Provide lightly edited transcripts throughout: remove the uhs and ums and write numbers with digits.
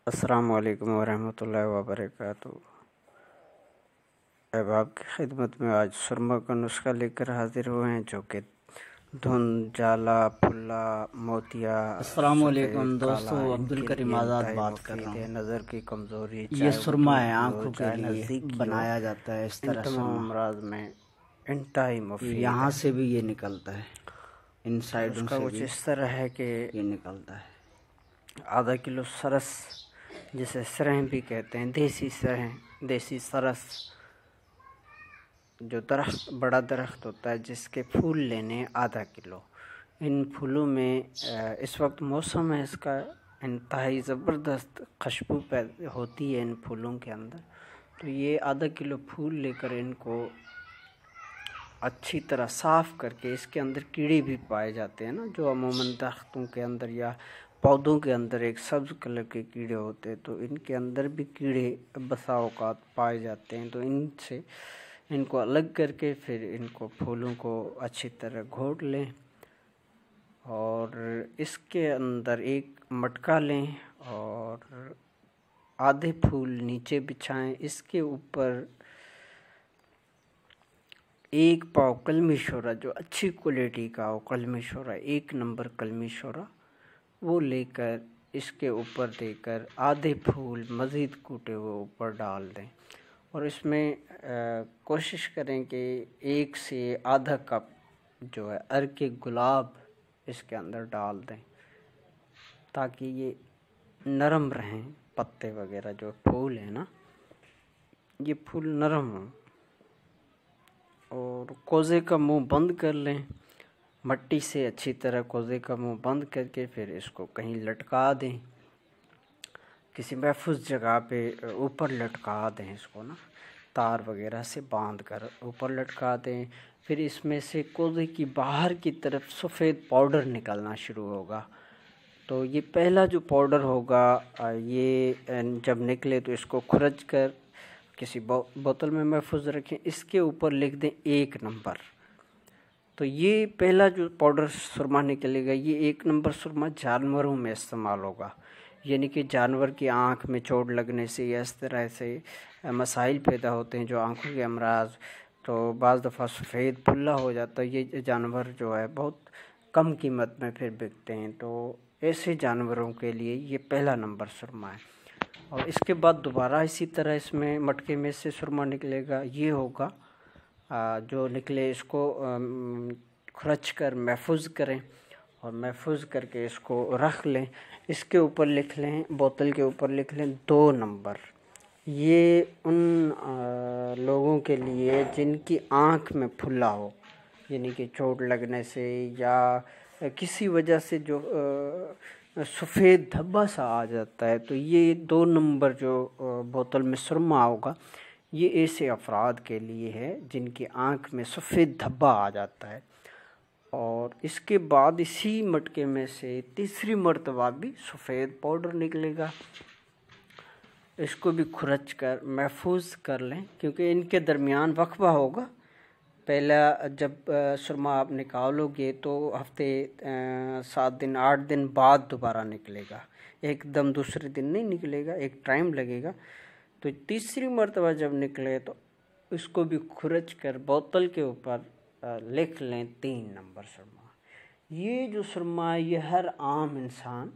अस्सलामु अलैकुम वरहमतुल्लाहि वबरकातुहू। अब आपकी खिदमत में आज सुरमा का नुस्खा लेकर हाजिर हुए हैं, जो कि धुंध, जाला, फुल्ला, मोतिया, अस्सलामुअलैकुम सफ़ेद, काला दोस्तों, अब्दुल इनके करीम लिए आज़ाद इंतहाई बात कर मुफीद रहा है। हूँ। नज़र की कमज़ोरी, ये चाहे वो सुरमा दूर है, की हो आँखों के चाहे लिए नज़दीक की हो, बनाया जाता है। इस इन तरह तमाम सुरमा अमराज में इंतहाई मुफीद यहाँ है। से भी ये निकलता है, इन साइडों उसका से कुछ भी इस तरह है कि ये निकलता है। आधा किलो सरस, जिसे सरह भी कहते हैं, देसी सरह, देसी सरस, जो दरख्त, बड़ा दरख्त होता है जिसके फूल लेने आधा किलो। इन फूलों में इस वक्त मौसम है इसका, इंतहाई ज़बरदस्त खुशबू पैदा होती है इन फूलों के अंदर। तो ये आधा किलो फूल लेकर इनको अच्छी तरह साफ़ करके, इसके अंदर कीड़े भी पाए जाते हैं ना, जो अमूमन दरख्तों के अंदर या पौधों के अंदर एक सब्ज़ कलर के कीड़े होते हैं, तो इनके अंदर भी कीड़े बसा औकात पाए जाते हैं। तो इनसे इनको अलग करके फिर इनको फूलों को अच्छी तरह घोट लें और इसके अंदर एक मटका लें और आधे फूल नीचे बिछाएं। इसके ऊपर एक पाव कलमी शोरा, जो अच्छी क्वालिटी का हो, कलमी शोरा, 1 नंबर कलमी शोरा, वो लेकर इसके ऊपर देकर आधे फूल मज़ीद कूटे हुए ऊपर डाल दें। और इसमें कोशिश करें कि 1 से आधा कप जो है अर्के गुलाब इसके अंदर डाल दें, ताकि ये नरम रहें। पत्ते वगैरह जो फूल है ना, ये फूल नरम हों। और कोज़े का मुंह बंद कर लें, मट्टी से अच्छी तरह कोज़े का मुंह बंद करके फिर इसको कहीं लटका दें, किसी महफूज जगह पे ऊपर लटका दें इसको ना, तार वगैरह से बांध कर ऊपर लटका दें। फिर इसमें से कोज़े की बाहर की तरफ सफ़ेद पाउडर निकलना शुरू होगा। तो ये पहला जो पाउडर होगा, ये जब निकले तो इसको खुरच कर किसी बोतल में महफूज रखें। इसके ऊपर लिख दें 1 नंबर। तो ये पहला जो पाउडर सुरमा निकलेगा, ये 1 नंबर सुरमा जानवरों में इस्तेमाल होगा। यानी कि जानवर की आँख में चोट लगने से या इस तरह से मसाइल पैदा होते हैं, जो आँखों के अमराज, तो बाज़ दफ़ा सफ़ेद फुल्ला हो जाता है। ये जानवर जो है बहुत कम कीमत में फिर बिकते हैं, तो ऐसे जानवरों के लिए ये पहला नंबर सुरमा है। और इसके बाद दोबारा इसी तरह इसमें मटके में से सुरमा निकलेगा। ये होगा जो निकले इसको खुरच कर महफूज करें और महफूज करके इसको रख लें। इसके ऊपर लिख लें, बोतल के ऊपर लिख लें 2 नंबर। ये उन लोगों के लिए जिनकी आँख में फुल्ला हो, यानी कि चोट लगने से या किसी वजह से जो सफ़ेद धब्बा सा आ जाता है, तो ये 2 नंबर जो बोतल में सुरमा होगा, ये ऐसे अफराद के लिए है जिनकी आँख में सफ़ेद धब्बा आ जाता है। और इसके बाद इसी मटके में से तीसरी मर्तबा भी सफ़ेद पाउडर निकलेगा। इसको भी खुरच कर महफूज कर लें, क्योंकि इनके दरमियान वक्फा होगा। पहला जब सुरमा आप निकालोगे तो हफ्ते 7 दिन 8 दिन बाद दोबारा निकलेगा, एकदम दूसरे दिन नहीं निकलेगा, एक टाइम लगेगा। तो तीसरी मर्तबा जब निकले तो इसको भी खुरच कर बोतल के ऊपर लिख लें 3 नंबर सुरमा। ये जो सुरमा है, ये हर आम इंसान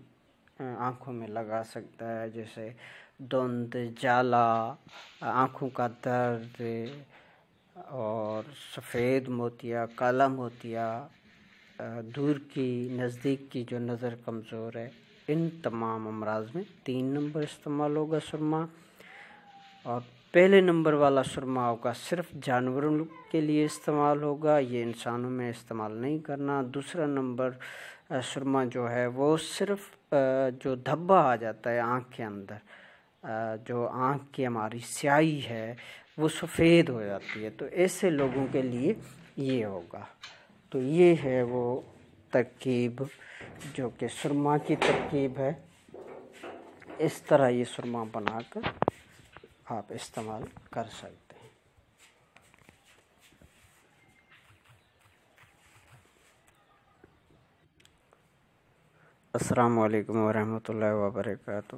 आँखों में लगा सकता है, जैसे धुंध, जाला, आँखों का दर्द और सफ़ेद मोतिया, काला मोतिया, दूर की नज़दीक की जो नज़र कमज़ोर है, इन तमाम अमराज में 3 नंबर इस्तेमाल होगा सुरमा। और पहले नंबर वाला सुरमा होगा सिर्फ जानवरों के लिए इस्तेमाल होगा, ये इंसानों में इस्तेमाल नहीं करना। दूसरा नंबर सुरमा जो है वो सिर्फ जो धब्बा आ जाता है आँख के अंदर, जो आँख की हमारी स्याही है वो सफ़ेद हो जाती है, तो ऐसे लोगों के लिए ये होगा। तो ये है वो तरकीब जो कि सुरमा की तरकीब है। इस तरह ये सुरमा बनाकर आप इस्तेमाल कर सकते हैं। अस्सलामु अलैकुम वरहमतुल्लाहि वबरकातुहू।